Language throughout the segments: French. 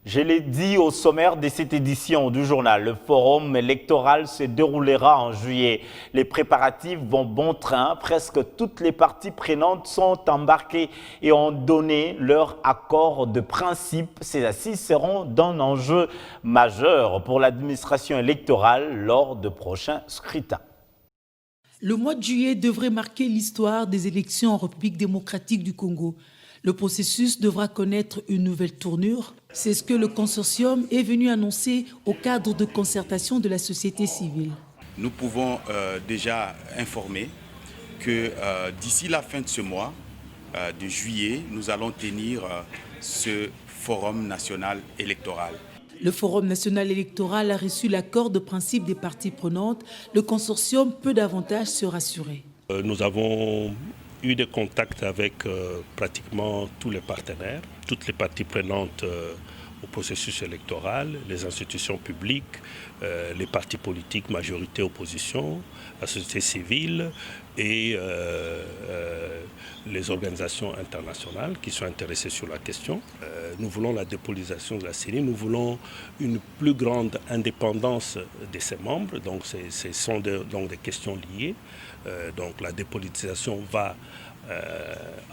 Je l'ai dit au sommaire de cette édition du journal, le forum électoral se déroulera en juillet. Les préparatifs vont bon train, presque toutes les parties prenantes sont embarquées et ont donné leur accord de principe. Ces assises seront d'un enjeu majeur pour l'administration électorale lors de prochains scrutins. Le mois de juillet devrait marquer l'histoire des élections en République démocratique du Congo. Le processus devra connaître une nouvelle tournure. C'est ce que le consortium est venu annoncer au cadre de concertation de la société civile. Nous pouvons déjà informer que d'ici la fin de ce mois de juillet, nous allons tenir ce Forum national électoral. Le Forum national électoral a reçu l'accord de principe des parties prenantes. Le consortium peut davantage se rassurer. Nous avons eu des contacts avec pratiquement tous les partenaires, toutes les parties prenantes au processus électoral, les institutions publiques, les partis politiques, majorité, opposition, la société civile et les organisations internationales qui sont intéressées sur la question. Nous voulons la dépolitisation de la CENI, nous voulons une plus grande indépendance de ses membres, donc ce sont donc des questions liées. Donc la dépolitisation va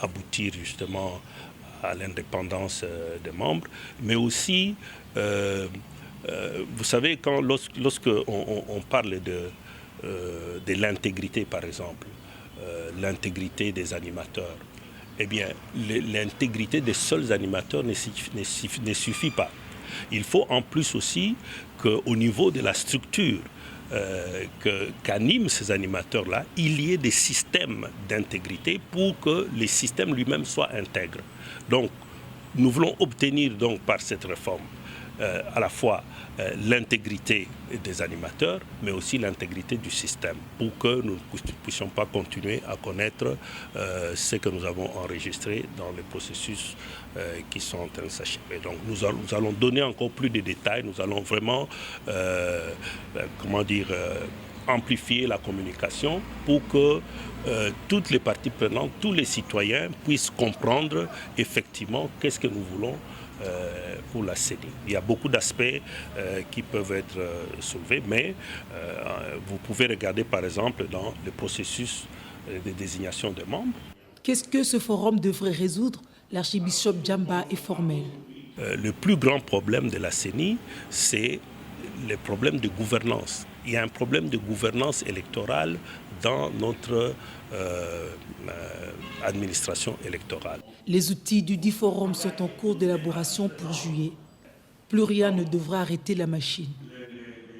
aboutir justement à l'indépendance des membres, mais aussi, vous savez, lorsque on parle de l'intégrité, par exemple, l'intégrité des animateurs, eh bien, l'intégrité des seuls animateurs ne suffit pas. Il faut en plus aussi qu'au niveau de la structure qu'animent ces animateurs-là, il y ait des systèmes d'intégrité pour que les systèmes lui-même soient intègres. Donc, nous voulons obtenir donc par cette réforme à la fois l'intégrité des animateurs, mais aussi l'intégrité du système, pour que nous ne puissions pas continuer à connaître ce que nous avons enregistré dans les processus qui sont en train de s'achever. Donc nous allons donner encore plus de détails, nous allons vraiment amplifier la communication pour que toutes les parties prenantes, tous les citoyens puissent comprendre effectivement qu'est-ce que nous voulons pour la CENI. Il y a beaucoup d'aspects qui peuvent être soulevés, mais vous pouvez regarder par exemple dans le processus de désignation des membres. Qu'est-ce que ce forum devrait résoudre? L'archibishop Djamba est formel. Le plus grand problème de la CENI, c'est le problème de gouvernance. Il y a un problème de gouvernance électorale dans notre administration électorale. Les outils du dit forum sont en cours d'élaboration pour juillet. Plus rien ne devra arrêter la machine.